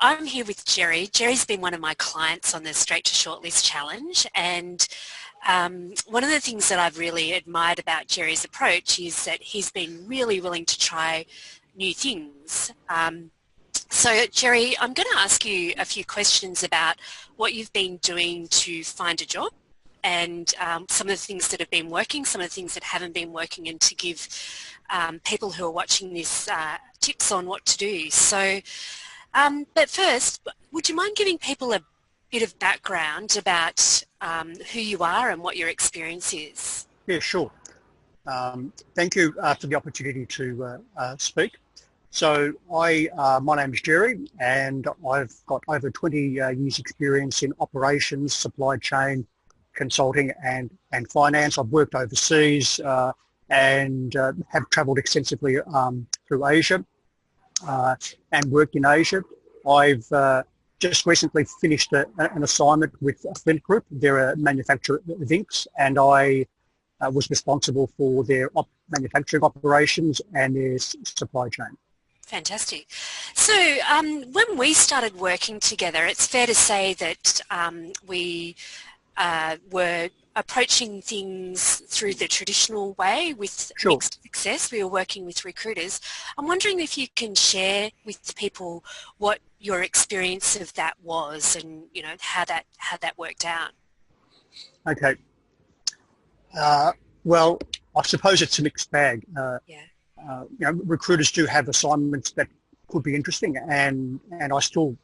I'm here with Jerry. Jerry's been one of my clients on the Straight to Shortlist challenge, and one of the things that I've really admired about Jerry's approach is that he's been really willing to try new things. So Jerry, I'm going to ask you a few questions about what you've been doing to find a job and some of the things that have been working, some of the things that haven't been working, and to give people who are watching this tips on what to do. So, but first, would you mind giving people a bit of background about who you are and what your experience is? Yeah, sure. Thank you for the opportunity to speak. So my name is Jerry, and I've got over 20 years experience in operations, supply chain, consulting and finance. I've worked overseas and have travelled extensively through Asia and worked in Asia. I've just recently finished an assignment with Flint Group. They're a manufacturer of inks, and I was responsible for their manufacturing operations and their supply chain. Fantastic. So when we started working together, it's fair to say that we were approaching things through the traditional way with mixed success. We were working with recruiters. I'm wondering if you can share with people what your experience of that was, and how that worked out. Okay. Well, I suppose it's a mixed bag. Recruiters do have assignments that could be interesting, and I still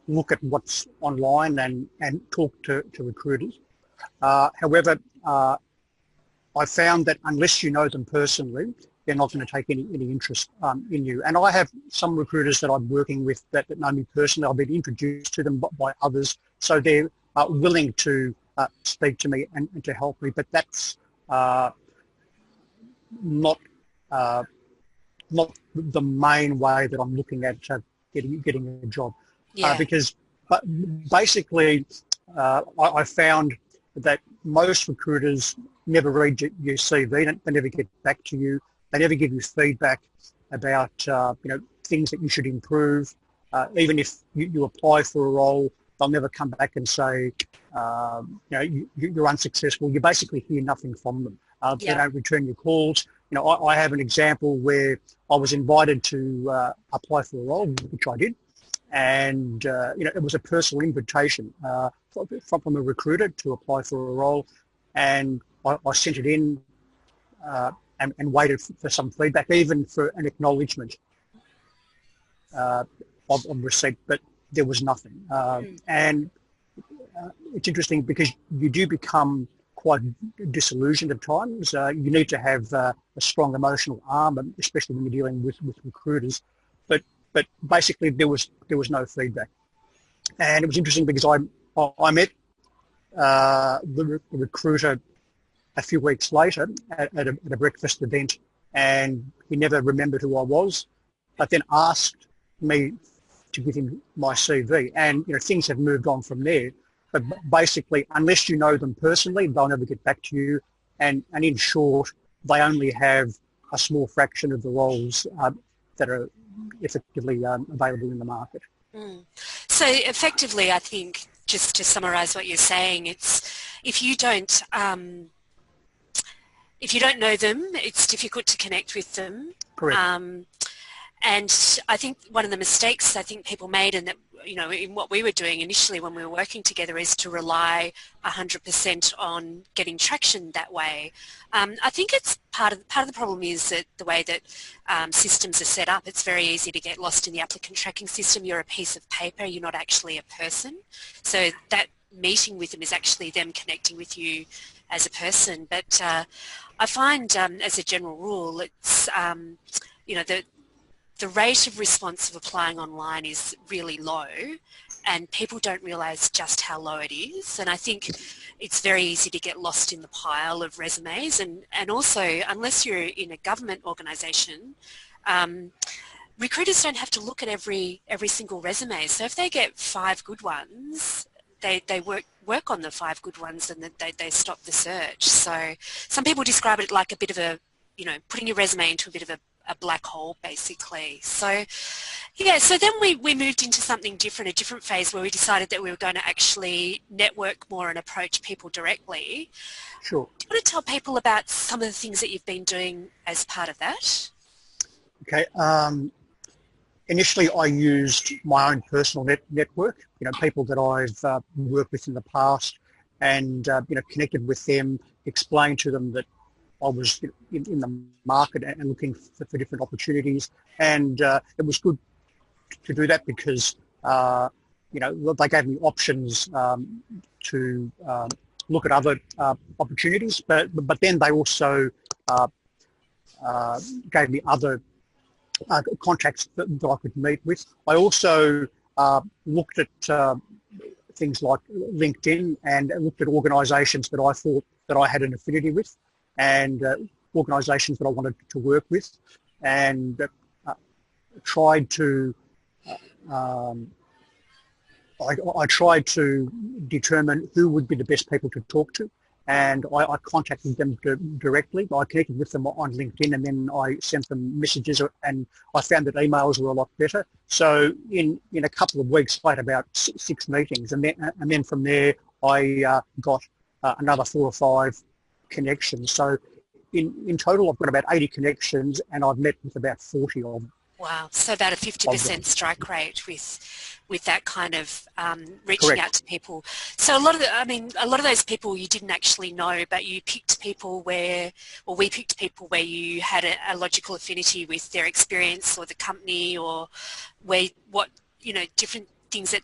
look at what's online and talk to recruiters. However, I found that unless you know them personally, they're not going to take any interest in you. And I have some recruiters that I'm working with that know me personally. I've been introduced to them by others, so they're willing to speak to me and to help me. But that's not the main way that I'm looking at getting a job. Because basically I found that most recruiters never read your CV. They never get back to you. They never give you feedback about things that you should improve. Even if you apply for a role, they'll never come back and say you're unsuccessful. You basically hear nothing from them. They don't return your calls. I have an example where I was invited to apply for a role, which I did, and it was a personal invitation from a recruiter to apply for a role, and I sent it in and waited for some feedback, even for an acknowledgement of receipt, but there was nothing. And it's interesting because you do become quite disillusioned at times. You need to have a strong emotional arm, especially when you're dealing with recruiters. But basically there was no feedback, and it was interesting because I met the recruiter a few weeks later at a breakfast event, and he never remembered who I was, but then asked me to give him my CV, and things have moved on from there. But basically, unless you know them personally, they'll never get back to you, and in short, they only have a small fraction of the roles that are effectively available in the market. So effectively, I think, just to summarise what you're saying, it's if you don't know them, it's difficult to connect with them. Correct. And I think one of the mistakes I think people made, and that in what we were doing initially when we were working together, is to rely 100% on getting traction that way. I think it's part of the problem is that the way that systems are set up, it's very easy to get lost in the applicant tracking system. You're a piece of paper, you're not actually a person. So that meeting with them is actually them connecting with you as a person. But I find as a general rule, it's, the rate of response of applying online is really low, and people don't realise just how low it is. And I think it's very easy to get lost in the pile of resumes, and also, unless you're in a government organisation, recruiters don't have to look at every single resume. So if they get 5 good ones, they work on the 5 good ones, and they stop the search. So some people describe it like a bit of a, putting your resume into a bit of a a black hole, basically. So, yeah, so then we moved into something different, a different phase where we decided that we were going to actually network more and approach people directly. Sure. Do you want to tell people about some of the things that you've been doing as part of that? Okay. Initially, I used my own personal network, people that I've worked with in the past, and connected with them, explained to them that I was in the market and looking for different opportunities, and it was good to do that because they gave me options to look at other opportunities, but then they also gave me other contacts that I could meet with. I also looked at things like LinkedIn and looked at organisations that I thought that I had an affinity with, and organisations that I wanted to work with, and tried to I tried to determine who would be the best people to talk to, and I contacted them directly. I connected with them on LinkedIn, and then I sent them messages, and I found that emails were a lot better. So in a couple of weeks, I had about 6 meetings, and then from there I got another 4 or 5 connections. So in total, I've got about 80 connections, and I've met with about 40 of them. Wow, so about a 50% strike rate with that kind of reaching Correct. out to people. So a lot of those people you didn't actually know, but you picked people we picked people where you had a logical affinity with their experience or the company, or different things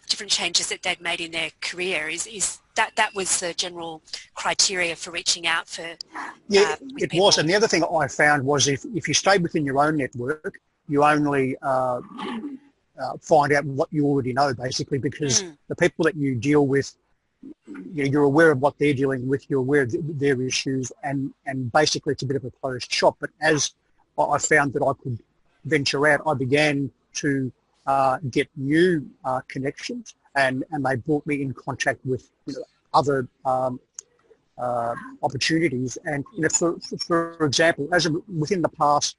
different changes that they'd made in their career. Is that was the general criteria for reaching out for? Yeah, it was. And the other thing I found was if you stay within your own network, you only find out what you already know, basically, because the people that you deal with, you're aware of what they're dealing with, you're aware of their issues, and basically it's a bit of a closed shop. But as I found that I could venture out, I began to get new connections, and they brought me in contact with other opportunities. And for example, within the past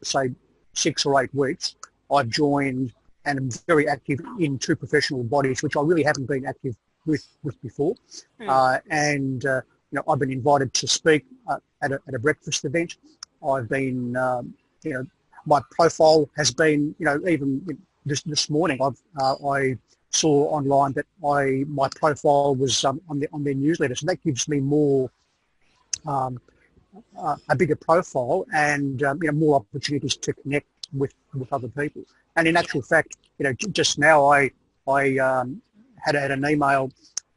say 6 or 8 weeks, I've joined and am very active in 2 professional bodies, which I really haven't been active with before. And I've been invited to speak at a breakfast event. I've been, my profile has been, even this morning, I saw online that my profile was on their newsletter, so that gives me more. A bigger profile and more opportunities to connect with other people. And in actual fact, just now I had an email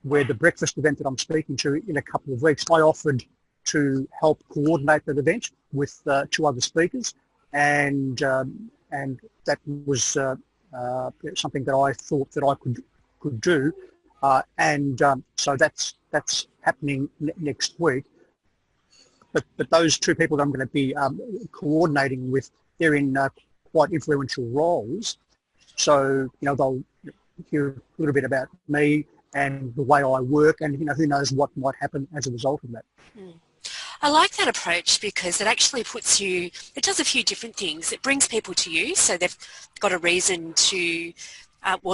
where the breakfast event that I'm speaking to in a couple of weeks, I offered to help coordinate that event with 2 other speakers, and that was something that I thought that I could do, so that's happening next week. But those 2 people that I'm going to be coordinating with, they're in quite influential roles. So, they'll hear a little bit about me and the way I work, and, who knows what might happen as a result of that. I like that approach because it actually it does a few different things. It brings people to you, so they've got a reason to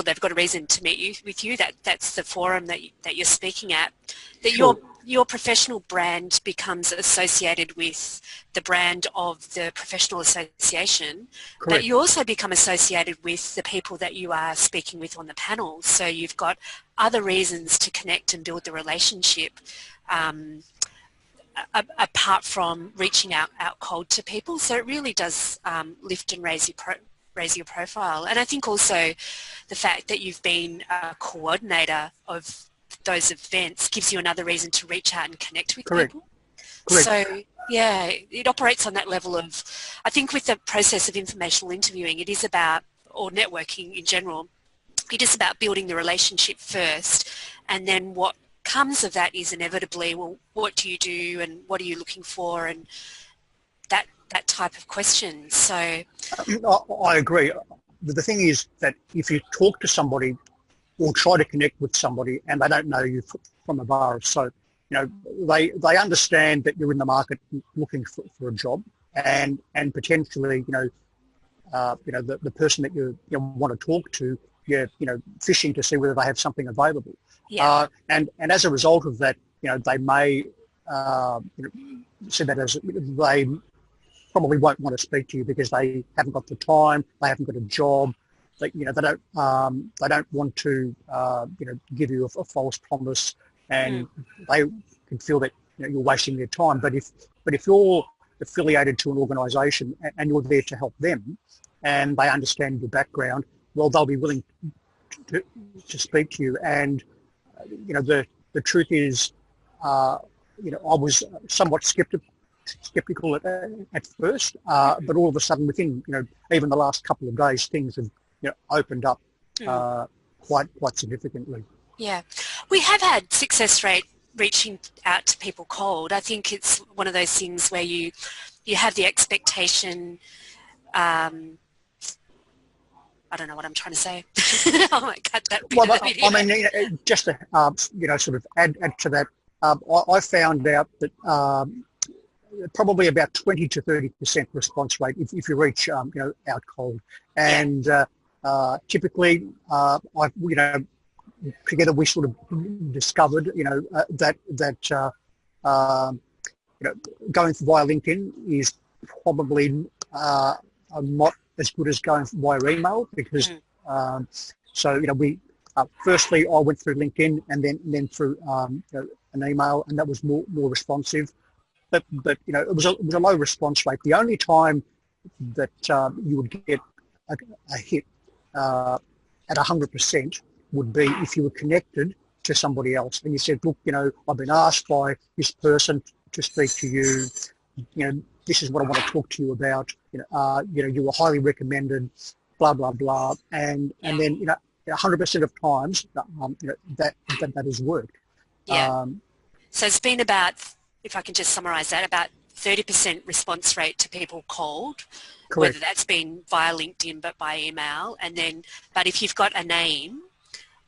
they've got a reason to meet with you. That's the forum that you're speaking at. That Sure. Your professional brand becomes associated with the brand of the professional association. Correct. But you also become associated with the people that you are speaking with on the panel. So you've got other reasons to connect and build the relationship apart from reaching out cold to people. So it really does lift and raise your profile. And I think also the fact that you've been a coordinator of those events gives you another reason to reach out and connect with people. Correct. So yeah, it operates on that level of, I think with the process of informational interviewing, it is about, or networking in general, it is about building the relationship first, and then what comes of that is inevitably, well, what do you do and what are you looking for, and that type of question. So I agree. The thing is that if you talk to somebody or try to connect with somebody and they don't know you from a bar of soap, they understand that you're in the market looking for a job, and potentially, the person that you want to talk to, you're, fishing to see whether they have something available. Yeah. And as a result of that, they may see that as they probably won't want to speak to you because they haven't got the time, they haven't got a job, they don't want to give you a false promise, and they can feel that you're wasting their time. But if you're affiliated to an organisation and you're there to help them, and they understand your background, well, they'll be willing to speak to you. And the truth is, I was somewhat skeptical at first, but all of a sudden, within even the last couple of days, things have opened up quite significantly. Yeah, we have had success rate reaching out to people cold. I think it's one of those things where you have the expectation. I don't know what I'm trying to say. I might cut that bit out. I mean, just to sort of add to that, I found out that probably about 20 to 30% response rate if you reach out cold, and typically together we sort of discovered that going via LinkedIn is probably not as good as going via email, because we firstly I went through LinkedIn and then through an email, and that was more responsive, but it was a low response rate. The only time that you would get a hit at 100% would be if you were connected to somebody else and you said, look, I've been asked by this person to speak to you, this is what I want to talk to you about, you were highly recommended, blah, blah, blah. And then, 100% of times, that has worked. Yeah. So it's been about, if I can just summarise that, about 30% response rate to people cold, correct, whether that's been via LinkedIn but by email. And then, but if you've got a name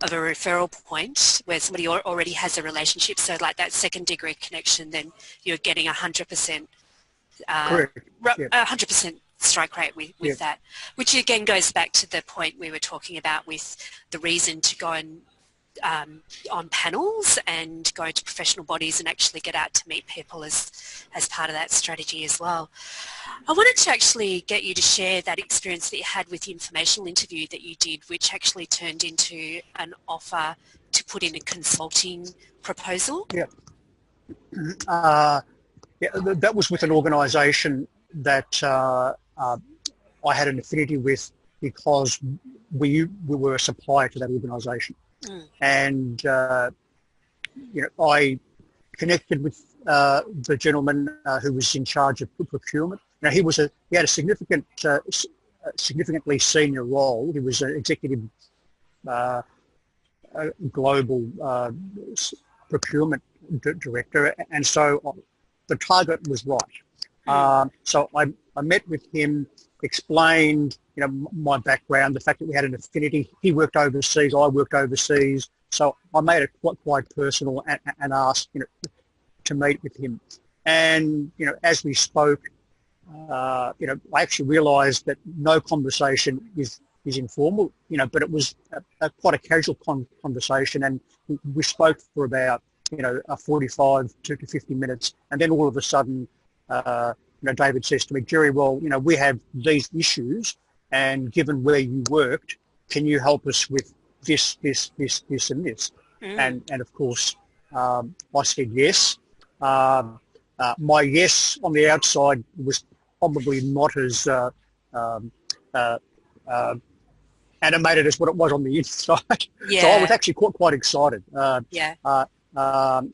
of a referral point where somebody already has a relationship, so like that second degree connection, then you're getting 100%. Correct. 100% strike rate with that, which again goes back to the point we were talking about with the reason to go and on panels and go to professional bodies and actually get out to meet people as part of that strategy as well. I wanted to actually get you to share that experience that you had with the informational interview that you did, which actually turned into an offer to put in a consulting proposal. Yeah. That was with an organisation that I had an affinity with because we were a supplier to that organisation. And I connected with the gentleman who was in charge of procurement. Now he had a significantly senior role. He was an executive global procurement director, and so the target was right. So I met with him, explained my background, the fact that we had an affinity. He worked overseas, I worked overseas, so I made it quite personal and asked to meet with him. And as we spoke, I actually realised that no conversation is informal, but it was quite a casual conversation, and we spoke for about 45 to 50 minutes, and then all of a sudden David says to me, Jerry, well, we have these issues, and given where you worked, can you help us with this, and this? And of course, I said yes. My yes on the outside was probably not as animated as what it was on the inside. Yeah. So I was actually quite excited.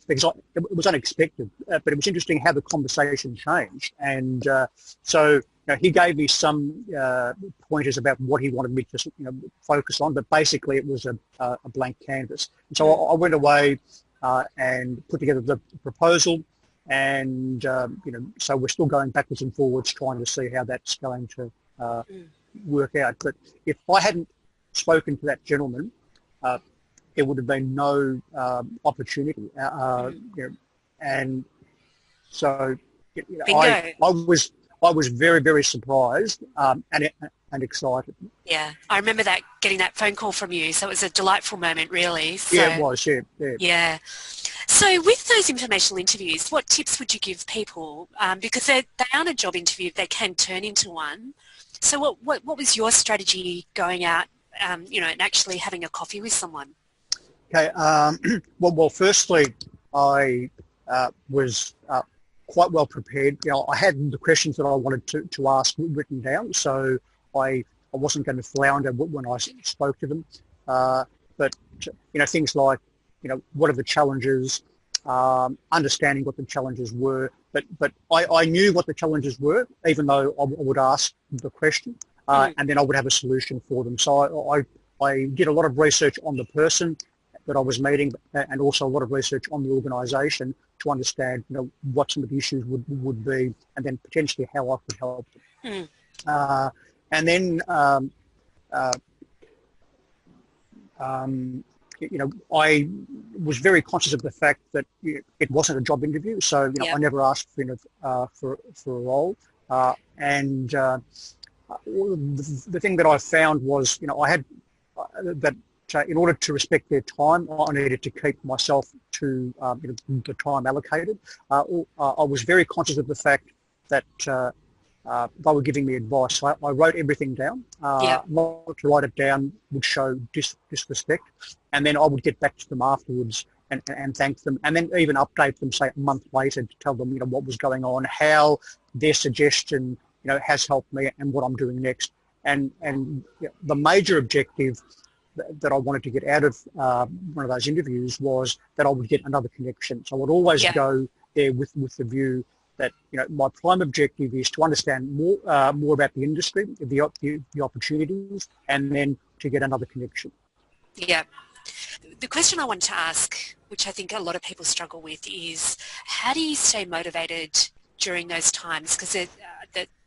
Because it was unexpected, but it was interesting how the conversation changed. And so he gave me some pointers about what he wanted me to focus on, but basically it was a blank canvas. And so I went away and put together the proposal, and so we're still going backwards and forwards trying to see how that's going to work out. But if I hadn't spoken to that gentleman, there would have been no opportunity, and so I I was very, very surprised and excited. Yeah, I remember that, getting that phone call from you. So it was a delightful moment, really. So, Yeah, it was. Yeah, yeah. yeah. So with those informational interviews, what tips would you give people? Because they aren't a job interview, they can turn into one. So what was your strategy going out, and actually having a coffee with someone? Okay. Well, firstly, I was quite well prepared. I had the questions that I wanted to ask written down, so I wasn't going to flounder when I spoke to them. But things like what are the challenges, understanding what the challenges were. But I knew what the challenges were, even though I would ask the question, and then I would have a solution for them. So I did a lot of research on the person that I was meeting, and also a lot of research on the organisation to understand, what some of the issues would be, and then potentially how I could help them. And then, I was very conscious of the fact that it wasn't a job interview, so I never asked for a role. And the thing that I found was, I had that. In order to respect their time, I needed to keep myself to the time allocated. I was very conscious of the fact that they were giving me advice. So I wrote everything down. Not to write it down would show disrespect. And then I would get back to them afterwards and thank them, and then even update them, say, a month later, to tell them what was going on, how their suggestion has helped me, and what I'm doing next. And the major objective that I wanted to get out of one of those interviews was that I would get another connection. So I would always go there with the view that my prime objective is to understand more about the industry, the opportunities, and then to get another connection. Yeah. The question I want to ask, which I think a lot of people struggle with, is how do you stay motivated during those times? Because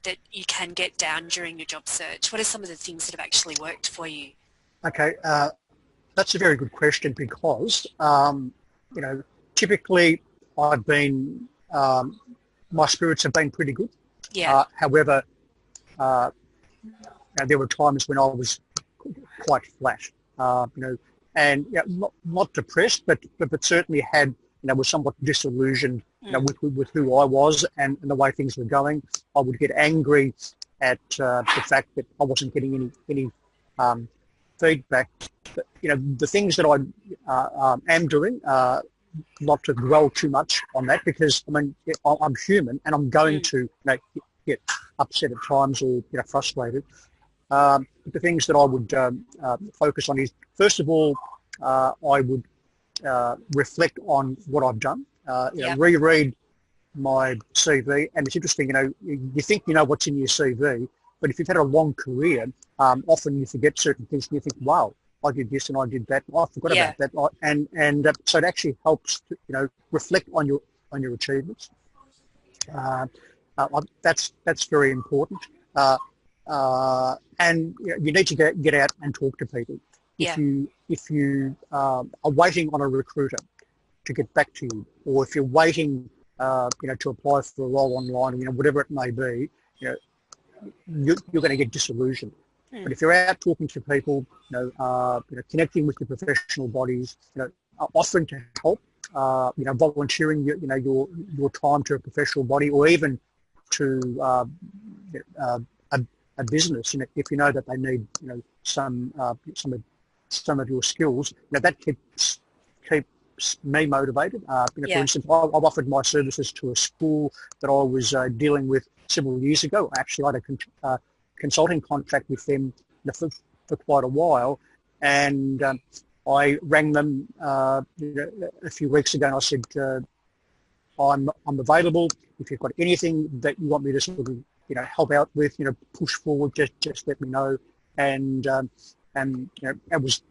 that you can get down during your job search. What are some of the things that have actually worked for you? Okay, that's a very good question, because typically I've been my spirits have been pretty good. However, there were times when I was quite flat. And not depressed, but certainly had was somewhat disillusioned with who I was and the way things were going. I would get angry at the fact that I wasn't getting any feedback. But, the things that I am doing, not to dwell too much on that, because I'm human and I'm going to get upset at times or frustrated. But the things that I would focus on is, first of all, I would reflect on what I've done, reread my CV. And it's interesting, you think you know what's in your CV, but if you've had a long career, often you forget certain things and you think, wow, I did this and I did that. I forgot about that. And so it actually helps to, reflect on your achievements. That's very important. And you need to get out and talk to people. If you are waiting on a recruiter to get back to you, or if you're waiting, to apply for a role online, whatever it may be, you're going to get disillusioned. But if you're out talking to people, connecting with your professional bodies, offering to help, volunteering your time to a professional body, or even to a business, if you know that they need some of your skills, that keeps me motivated. For instance, I've offered my services to a school that I was dealing with several years ago. Actually, I had a consulting contract with them for quite a while, and I rang them a few weeks ago and I said, I'm available. If you've got anything that you want me to sort of help out with, push forward, just let me know. And it was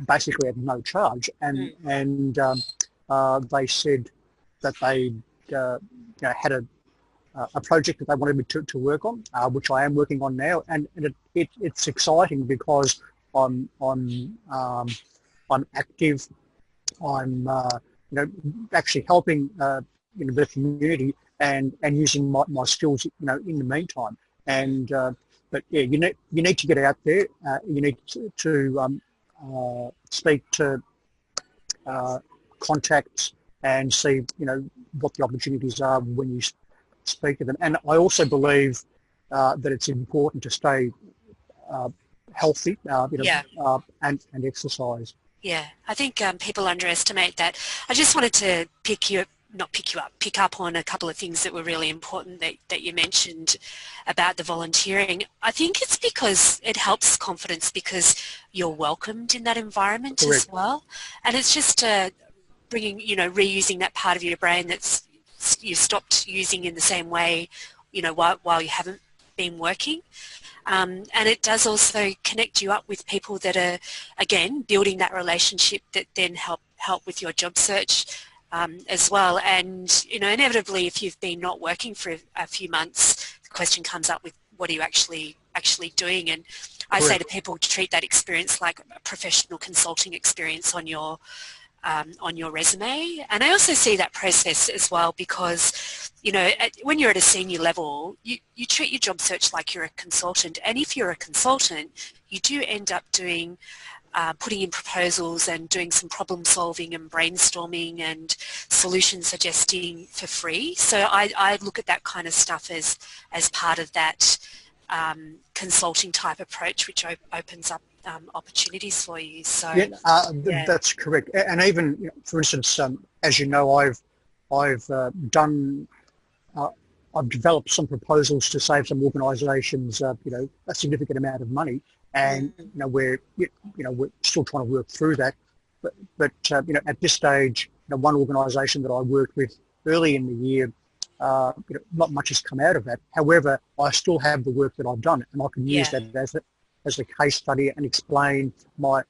basically at no charge. And they said that they had a project that they wanted me to work on, which I am working on now. And it's exciting because I'm active. I'm actually helping the community and using my skills, in the meantime. And but yeah, you need to get out there. You need to speak to contacts and see, what the opportunities are when you speak to them. And I also believe that it's important to stay healthy, and exercise. Yeah, I think people underestimate that. I just wanted to pick up on a couple of things that were really important that you mentioned about the volunteering. I think it's because it helps confidence because you're welcomed in that environment. Correct. As well. And it's just bringing, reusing that part of your brain that's you stopped using in the same way, while you haven't been working. And it does also connect you up with people that are, again, building that relationship that then help with your job search as well. And, inevitably, if you've been not working for a few months, the question comes up with what are you actually doing? And I say to people, treat that experience like a professional consulting experience on your resume. And I also see that process as well because, when you're at a senior level, you treat your job search like you're a consultant. And if you're a consultant, you do end up doing, putting in proposals and doing some problem solving and brainstorming and solution suggesting for free. So I look at that kind of stuff as part of that consulting type approach, which opens up opportunities for you. So that's correct. And even, for instance, as you know, I've developed some proposals to save some organisations, a significant amount of money, and we're still trying to work through that. But at this stage, one organisation that I worked with early in the year, not much has come out of that. However, I still have the work that I've done, and I can use that as a case study and explain my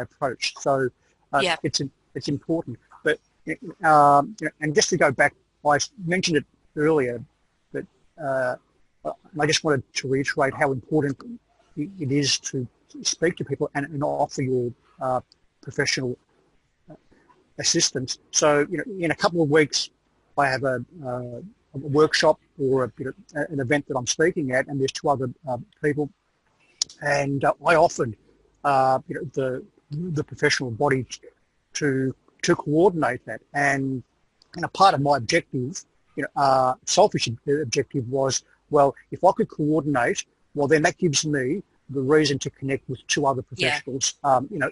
approach. So it's important. But and just to go back, I mentioned it earlier, but I just wanted to reiterate how important it is to speak to people and offer your professional assistance. So in a couple of weeks, I have a workshop or an event that I'm speaking at, and there's two other people. And I offered, the professional body to coordinate that. And a part of my objective, selfish objective was, well, if I could coordinate, well, then that gives me the reason to connect with two other professionals,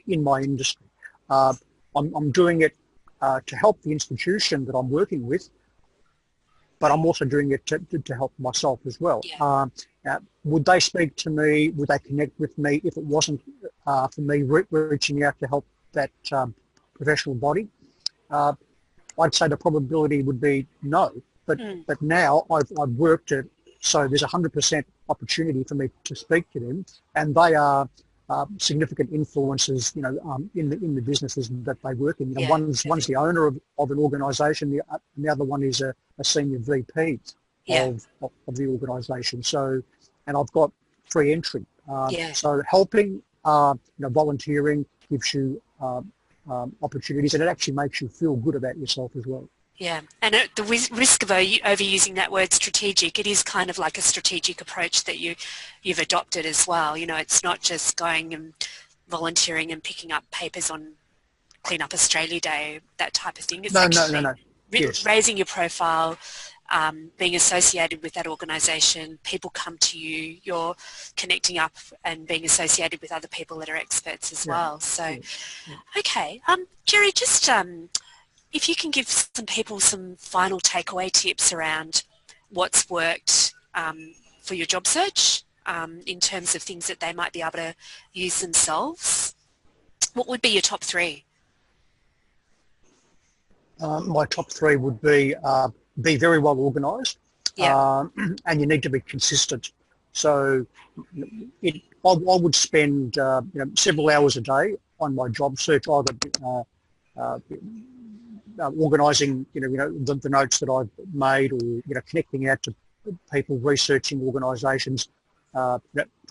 in my industry. I'm doing it to help the institution that I'm working with, but I'm also doing it to help myself as well. Would they speak to me? Would they connect with me if it wasn't for me reaching out to help that professional body? I'd say the probability would be no. But now I've worked it so there's 100% opportunity for me to speak to them, and they are significant influences, in the businesses that they work in. One's the owner of an organisation, the other one is a senior VP of the organisation. So, and I've got free entry. So helping, volunteering gives you opportunities, and it actually makes you feel good about yourself as well. Yeah, and at the risk of overusing that word strategic, it is kind of like a strategic approach that you've adopted as well. It's not just going and volunteering and picking up papers on Clean Up Australia Day, that type of thing. It's No. Yes. Raising your profile, being associated with that organisation, people come to you, you're connecting up and being associated with other people that are experts as well. So, okay. Jerry, just... if you can give some people some final takeaway tips around what's worked for your job search in terms of things that they might be able to use themselves, what would be your top three? My top three would be very well organised, and you need to be consistent. So I would spend several hours a day on my job search, either organising, the notes that I've made, or connecting out to people, researching organisations,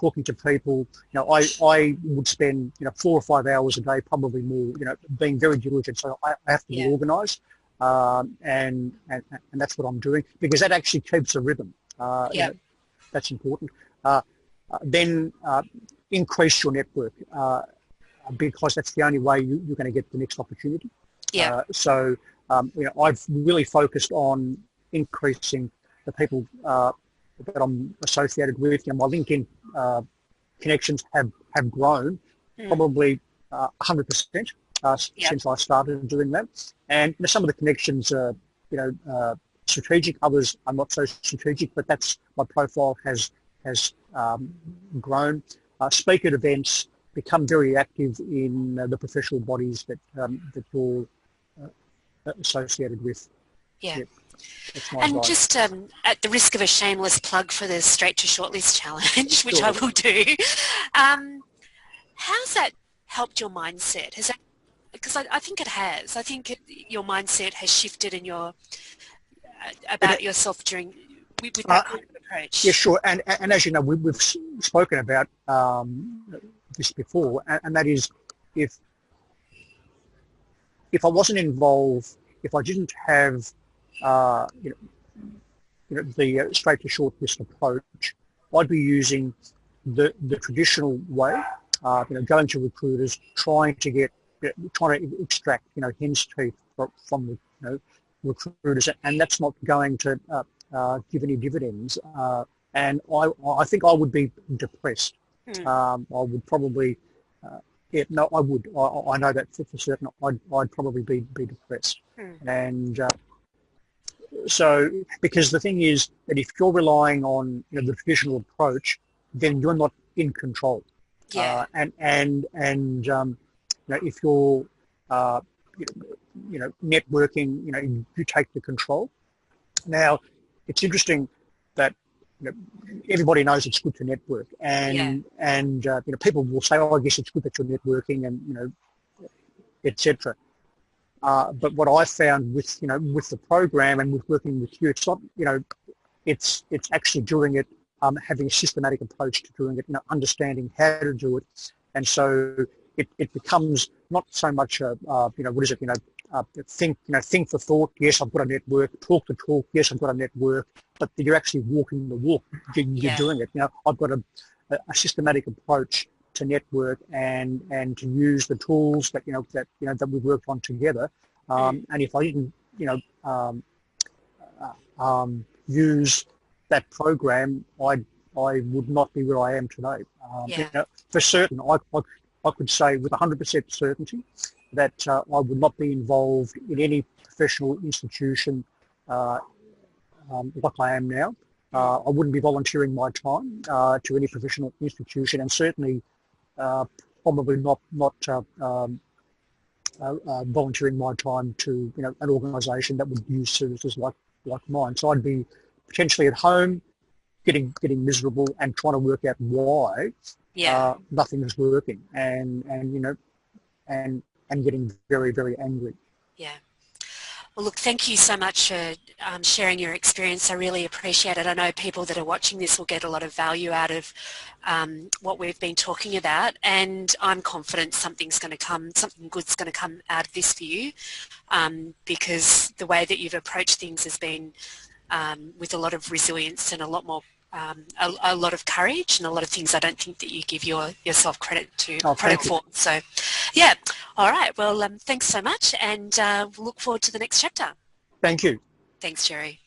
talking to people. I would spend 4 or 5 hours a day, probably more. Being very diligent. So I have to be organised. and that's what I'm doing, because that actually keeps a rhythm. Yeah. That's important. Then increase your network, because that's the only way you're going to get the next opportunity. Yeah. So I've really focused on increasing the people that I'm associated with. My LinkedIn connections have grown probably 100% since I started doing that. And some of the connections are, strategic. Others are not so strategic, but that's my profile has grown. Speak at events, become very active in the professional bodies that you're associated with. Yeah. Yep. And just at the risk of a shameless plug for the Straight to Shortlist Challenge, which I will do, how's that helped your mindset? Has that, because I think it has. I think your mindset has shifted in your about yourself with that kind of approach. Yeah, sure. And as you know, we've spoken about this before, and that is if I wasn't involved, if I didn't have the straight to shortlist approach, I'd be using the traditional way, going to recruiters, trying to extract hen's teeth from the recruiters, and that's not going to give any dividends. And I think I would be depressed. I would probably, I would. I know that for certain. I'd probably be depressed. And so, because the thing is that if you're relying on the traditional approach, then you're not in control. Yeah. And if you're networking, you take the control. Now, it's interesting that everybody knows it's good to network, and people will say, "Oh, I guess it's good that you're networking," and etc. But what I found with the program and with working with you, it's not it's actually doing it, having a systematic approach to doing it, understanding how to do it, and so it becomes not so much think the thought. Yes, I've got a network. Talk the talk. Yes, I've got a network. But you're actually walking the walk. You're doing it. I've got a systematic approach to network and to use the tools that that we worked on together. And if I didn't use that program, I would not be where I am today. For certain, I could say with 100% certainty that I would not be involved in any professional institution like I am now. I wouldn't be volunteering my time to any professional institution, and certainly probably not volunteering my time to an organisation that would use services like mine. So I'd be potentially at home, getting miserable and trying to work out why nothing is working, and getting very, very angry. Yeah. Well, look, thank you so much for sharing your experience. I really appreciate it. I know people that are watching this will get a lot of value out of what we've been talking about, and I'm confident something good's going to come out of this for you, because the way that you've approached things has been with a lot of resilience and a lot more a lot of courage, and a lot of things I don't think that you give yourself credit for. So, yeah. All right. Well, thanks so much, and we'll look forward to the next chapter. Thank you. Thanks, Jerry.